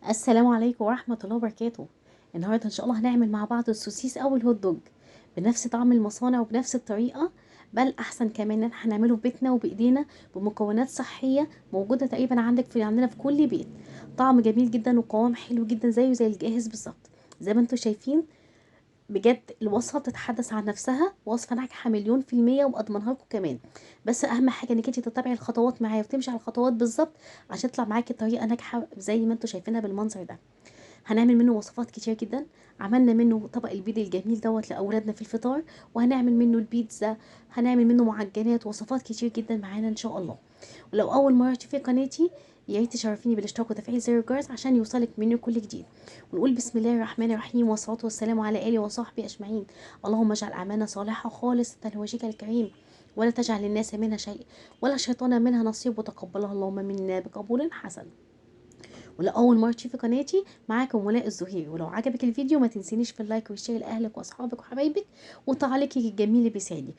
السلام عليكم ورحمة الله وبركاته. النهاردة ان شاء الله هنعمل مع بعض السوسيس او الهوت دوج بنفس طعم المصانع وبنفس الطريقة، بل احسن كمان ان احنا هنعمله ببيتنا وبايدينا بمكونات صحية موجودة تقريبا عندنا في كل بيت. طعم جميل جدا وقوام حلو جدا زيه زي الجاهز بالظبط. زي ما انتم شايفين، بجد الوصفة بتتحدث عن نفسها، وصفة ناجحة مليون في المية وبضمنها لكم كمان. بس أهم حاجة انك انتي تتبعي الخطوات معايا وتمشي على الخطوات بالظبط عشان تطلع معاكي الطريقة ناجحة زي ما انتم شايفينها بالمنظر ده. هنعمل منه وصفات كتير جدا. عملنا منه طبق البيض الجميل دوت لاولادنا في الفطار، وهنعمل منه البيتزا، هنعمل منه معجنات، وصفات كتير جدا معانا ان شاء الله. ولو اول مره تشوفي قناتي، يا ريت تشرفيني بالاشتراك وتفعيل زر الجرس عشان يوصلك مني كل جديد. ونقول بسم الله الرحمن الرحيم، والصلاه والسلام على اله وصحبه اجمعين. اللهم اجعل اعمالنا صالحه خالصه لوجهك الكريم، ولا تجعل للناس منها شيء ولا الشيطان منها نصيب، وتقبلها اللهم منا بقبول حسن. ولو اول مره تشوفي قناتي، معاكم ولاء الزهير. ولو عجبك الفيديو ما تنسينيش في اللايك والشير لاهلك واصحابك وحبايبك، وتعليقك الجميل اللي بيسعدني.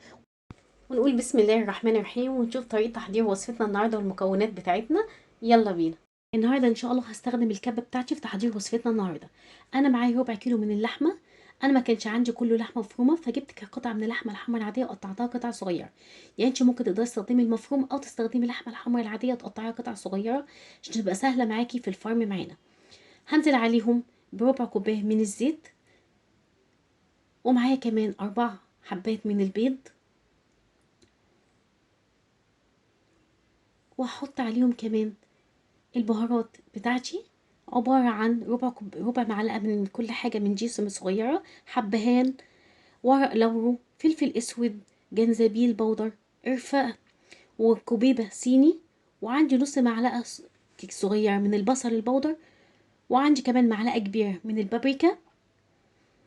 ونقول بسم الله الرحمن الرحيم ونشوف طريقه تحضير وصفتنا النهارده والمكونات بتاعتنا. يلا بينا. النهارده ان شاء الله هستخدم الكبه بتاعتي في تحضير وصفتنا النهارده. انا معايا ربع كيلو من اللحمه. انا ما كانش عندي كله لحمه مفرومه، فجبت قطعه من اللحمه الحمراء العاديه وقطعتها قطع صغيره. يعني انت ممكن تقدري تستخدمي المفروم او تستخدمي اللحمه الحمراء العاديه تقطعيها قطع صغيره عشان تبقى سهله معاكي في الفرم معانا. هنزل عليهم بربع كوباية من الزيت، ومعايا كمان 4 حبات من البيض، وهحط عليهم كمان البهارات بتاعتي، عبارة عن ربع معلقة من كل حاجة من جيسم صغيرة، حبهان، ورق لورو، فلفل اسود، جنزبيل بودر، قرفة، وكوبيبة صيني، وعندي نص معلقة كيك صغير من البصل البودر، وعندي كمان معلقة كبيرة من البابريكا.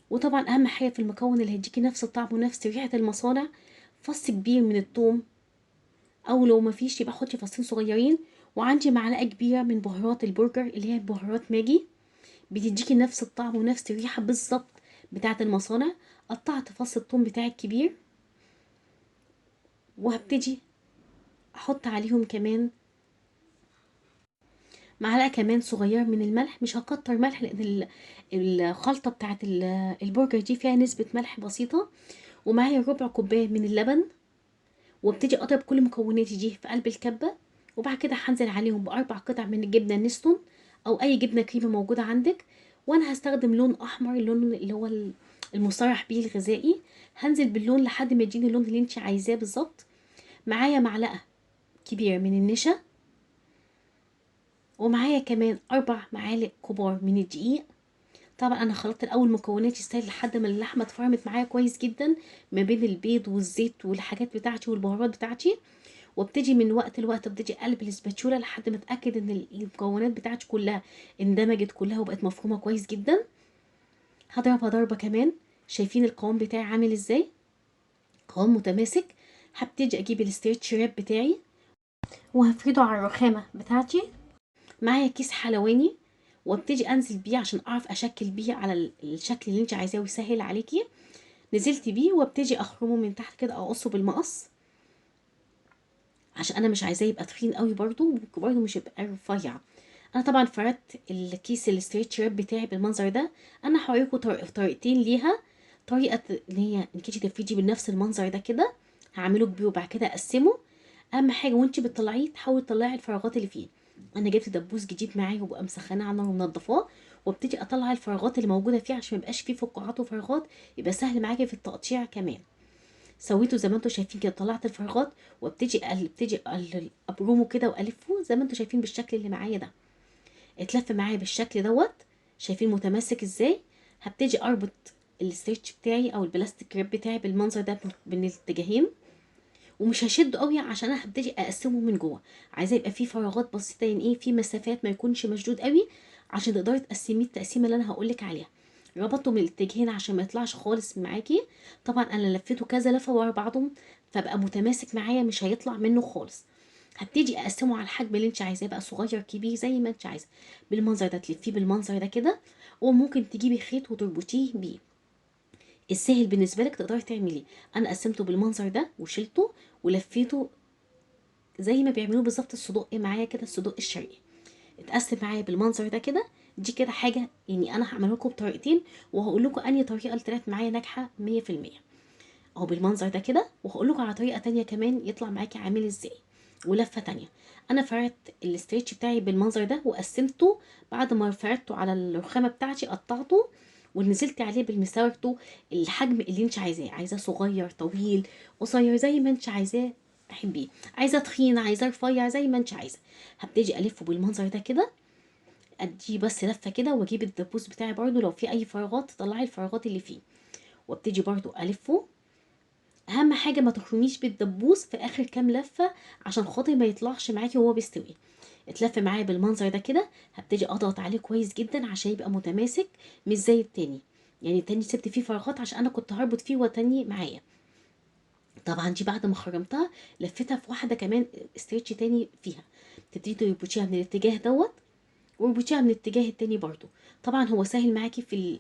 وطبعا اهم حاجه في المكون اللي هيديكي نفس الطعم ونفس ريحه المصانع، فص كبير من الثوم، او لو مفيش يبقى حطي فصين صغيرين. وعندي معلقه كبيره من بهارات البرجر اللي هي بهارات ماجي، بتديكي نفس الطعم ونفس الريحه بالظبط بتاعه المصانع. قطعت فص الثوم بتاعي الكبير، وهبتدي احط عليهم كمان معلقه كمان صغيره من الملح. مش هكتر ملح لان الخلطه بتاعه البرجر دي فيها نسبه ملح بسيطه. ومعايا ربع كوبايه من اللبن، وابتدي اضرب كل مكوناتي دي في قلب الكبه. وبعد كده هنزل عليهم ب4 قطع من الجبنه النستون او اي جبنه كريمه موجوده عندك. وانا هستخدم لون احمر، اللون اللي هو المصرح بيه الغذائي. هنزل باللون لحد ما يديني اللون اللي انت عايزاه بالظبط. معايا معلقه كبيره من النشا، ومعايا كمان 4 معالق كبار من الدقيق. طبعا انا خلطت الاول مكوناتي ازاي لحد ما اللحمه اتفرمت معايا كويس جدا ما بين البيض والزيت والحاجات بتاعتي والبهارات بتاعتي. وابتدي من وقت لوقت ابتدي اقلب الاسباتشوله لحد ما اتاكد ان المكونات بتاعتي كلها اندمجت كلها وبقت مفرومه كويس جدا. هضربها ضربه كمان. شايفين القوام بتاعي عامل ازاي؟ قوام متماسك. هبتدي اجيب الاسترتش راب بتاعي وهفرده على الرخامه بتاعتي. معايا كيس حلواني، وابتدي انزل بيه عشان اعرف اشكل بيه على الشكل اللي انت عايزاه ويسهل عليكي. نزلت بيه وابتدي اخرمه من تحت كده، اقصه بالمقص عشان انا مش عايزاه يبقى تخين قوي برضو مش يبقى رفيع. انا طبعا فردت الكيس الاستريتش راب بتاعي بالمنظر ده. انا هوريكم طريقتين ليها. طريقه اللي هي انك انتي تفردي بنفس المنظر ده كده، هعمله كبير وبعد كده اقسمه. اهم حاجه وانتي بتطلعيه تحاولي تطلعي الفراغات اللي فيه. انا جبت دبوس جديد معايا وبقى مسخناه على النار ومنضفاه، وابتدي اطلع الفراغات اللي موجوده فيه عشان ميبقاش فيه فقاعات وفراغات، يبقى سهل معاكي في التقطيع كمان. سويته زي ما انتم شايفين كده، طلعت الفراغات ابتدي ابرمه كده والفه زي ما انتم شايفين بالشكل اللي معايا ده. اتلف معايا بالشكل دوت. شايفين متماسك ازاي؟ هبتدي اربط الاسترتش بتاعي او البلاستيك ريب بتاعي بالمنظر ده بين الاتجاهين، ومش هشده قوي عشان انا هبتدي اقسمه من جوه. عايزه يبقى فيه فراغات بسيطه، يعني ايه، في مسافات ما يكونش مشدود قوي عشان تقدري تقسميه التقسيمه اللي انا هقولك عليها. ربطته من الاتجاهين عشان ما يطلعش خالص معاكي. طبعا انا لفيته كذا لفه ورا بعضهم، فبقى متماسك معايا مش هيطلع منه خالص. هبتدي اقسمه على الحجم اللي انت عايزاه بقى، صغير كبير زي ما انت عايزه. بالمنظر ده تلفيه بالمنظر ده كده، وممكن تجيبي خيط وتربطيه بيه. السهل بالنسبه لك تقدري تعمليه. انا قسمته بالمنظر ده وشلته ولفيته زي ما بيعملوه بالظبط الصدق معايا كده، الصدق الشرقي. اتقسم معايا بالمنظر ده كده. دي كده حاجه يعني انا هعملها لكم بطريقتين، وهقول لكم انهي طريقه اللي طلعت معايا ناجحه 100%. اهو بالمنظر ده كده. وهقول لكم على طريقه تانية كمان يطلع معاكي عامل ازاي، ولفه تانية. انا فردت الاسترتش بتاعي بالمنظر ده وقسمته. بعد ما فردته على الرخامه بتاعتي قطعته ونزلت عليه بالمسار بتاعه الحجم اللي انت عايزاه، عايزاه صغير طويل قصير زي ما انت عايزاه تحبيه، عايزاه تخين عايزاه رفيع زي ما انت عايزه. هبتدي الفه بالمنظر ده كده، اديه بس لفه كده، واجيب الدبوس بتاعي برضو لو في اي فراغات تطلعي الفراغات اللي فيه، وابتدي برضو الفه. اهم حاجه ما تخرميش بالدبوس في اخر كام لفه عشان خاطر ما يطلعش معاكي وهو بيستوي. اتلف معايا بالمنظر ده كده. هبتدي اضغط عليه كويس جدا عشان يبقى متماسك، مش زي التاني. يعني التاني سبت فيه فراغات عشان انا كنت هربط فيه وتاني معايا. طبعا دي بعد ما خرمتها لفتها في واحده كمان استريتش تاني فيها. تبتدي تربطيها من الاتجاه دوت، واربطيها من الاتجاه التاني برضو. طبعا هو سهل معاكي في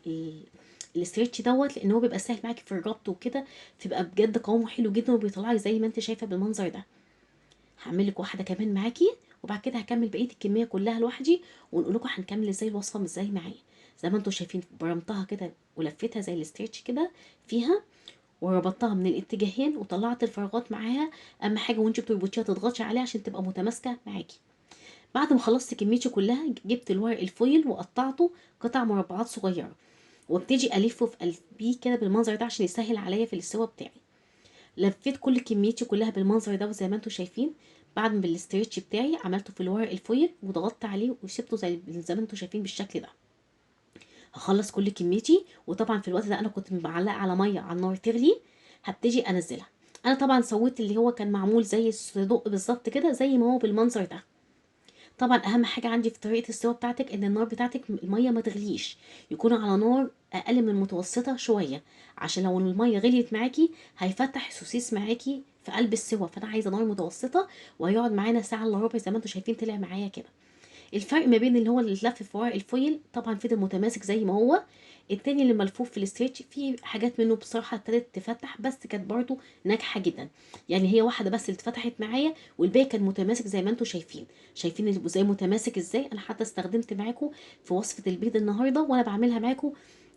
الاسترتش دوت، لان هو بيبقى سهل معاكي في الربط وكده، فيبقى بجد قوامه حلو جدا وبيطلعك زي ما انت شايفه بالمنظر ده. هعمل لك واحده كمان معاكي، وبعد كده هكمل بقيه الكميه كلها لوحدي، ونقول لكم هنكمل ازاي الوصفه ازاي معايا. زي ما انتم شايفين برمتها كده ولفتها زي الاسترتش كده فيها، وربطتها من الاتجاهين وطلعت الفراغات معاها. اهم حاجه وانت بتربطيها تضغطي عليها عشان تبقى متماسكه معاكي. بعد ما خلصت كميتي كلها جبت الورق الفويل وقطعته قطع مربعات صغيره، وابتدي الفه في قلبيه كده بالمنظر ده عشان يسهل عليا في السوا بتاعي. لفيت كل كميتي كلها بالمنظر ده وزي ما انتم شايفين. بعد ما بالاسترتش بتاعي عملته في الورق الفويل وضغطت عليه وسبته زي ما انتم شايفين بالشكل ده. هخلص كل كميتي، وطبعا في الوقت ده انا كنت معلقه على ميه على النار تغلي. هبتدي انزلها. انا طبعا سويت اللي هو كان معمول زي الصدوق بالظبط كده زي ما هو بالمنظر ده. طبعا اهم حاجه عندي في طريقه السوا بتاعتك ان النار بتاعتك الميه ما تغليش، يكون على نار اقل من متوسطه شويه، عشان لو الميه غليت معاكي هيفتح السوسيس معاكي في قلب السوا. فانا عايزه نار متوسطه، وهيقعد معانا ساعه الا ربع زي ما انتم شايفين طلع معايا كده. الفرق ما بين اللي هو اللي اتلف في ورق الفويل طبعا فضل متماسك زي ما هو. التاني اللي ملفوف في الاسترتش في حاجات منه بصراحه ابتدت تفتح، بس كانت برضو ناجحه جدا. يعني هي واحده بس اللي اتفتحت معايا، والباقي كان متماسك زي ما انتم شايفين. شايفين ازاي متماسك ازاي؟ انا حتى استخدمت معاكم في وصفه البيض النهارده وانا بعملها معاكم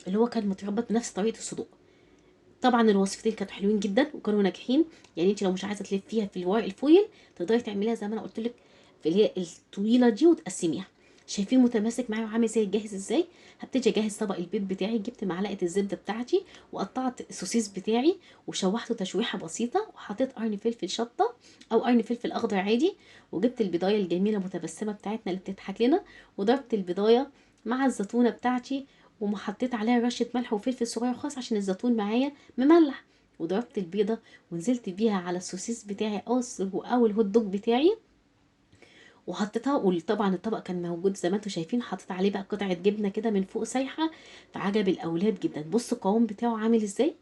اللي هو كان متربط بنفس طريقه الصدوق. طبعا الوصفتين كانوا حلوين جدا وكانوا ناجحين. يعني انت لو مش عايزه تلفيها في الورق الفويل تقدري تعمليها زي ما انا قلت لك في اللي هي الطويله دي وتقسميها. شايفين متماسك معايا وعامل زي جاهز ازاي؟ هبتدي اجهز طبق البيض بتاعي. جبت معلقه الزبده بتاعتي وقطعت السوسيس بتاعي وشوحته تشويحه بسيطه، وحطيت قرن فلفل شطه او قرن فلفل اخضر عادي. وجبت البضايه الجميله المتبسمه بتاعتنا اللي بتضحك لنا، وضربت البضايه مع الزيتونه بتاعتي، وحطيت عليها رشه ملح وفلفل صغير خالص عشان الزيتون معايا مملح. وضربت البيضه ونزلت بيها على السوسيس بتاعي او الهوت دوج بتاعي وحطيتها. وطبعا الطبق كان موجود زي ما انتم شايفين، حطيت عليه بقى قطعه جبنه كده من فوق سايحه. فعجب الاولاد جدا. بص القوام بتاعه عامل ازاي.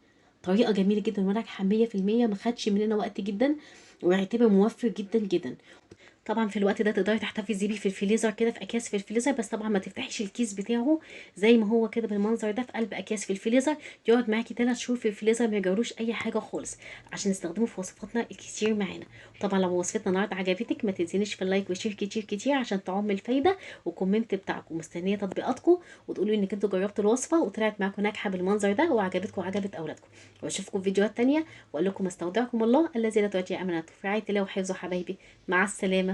طريقه جميله جدا وناجحه 100%، ما خدش مننا وقت جدا، ويعتبر موفر جدا جدا. طبعا في الوقت ده تقدري تحتفظي بيه في الفريزر كده في اكياس في الفريزر، بس طبعا ما تفتحيش الكيس بتاعه زي ما هو كده بالمنظر ده في قلب اكياس في الفريزر. يقعد معاكي 3 شهور في الفريزر ما يجروش اي حاجه خالص، عشان نستخدمه في وصفاتنا الكتير معانا. طبعا لو وصفتنا النهارده عجبتك ما تنسينيش في اللايك والشير كتير كتير عشان تعم الفايده، وكومنت بتاعكم مستنيه تطبيقاتكم، وتقولوا انك انتوا جربتوا الوصفه وطلعت معاكم ناجحه بالمنظر ده وعجبتكم وعجبت اولادكم. واشوفكم في فيديوهات تانية، واقول لكم استودعكم الله الذي لا تضيع امانته في رعايه الله وحفظه حبايبي. مع السلامه.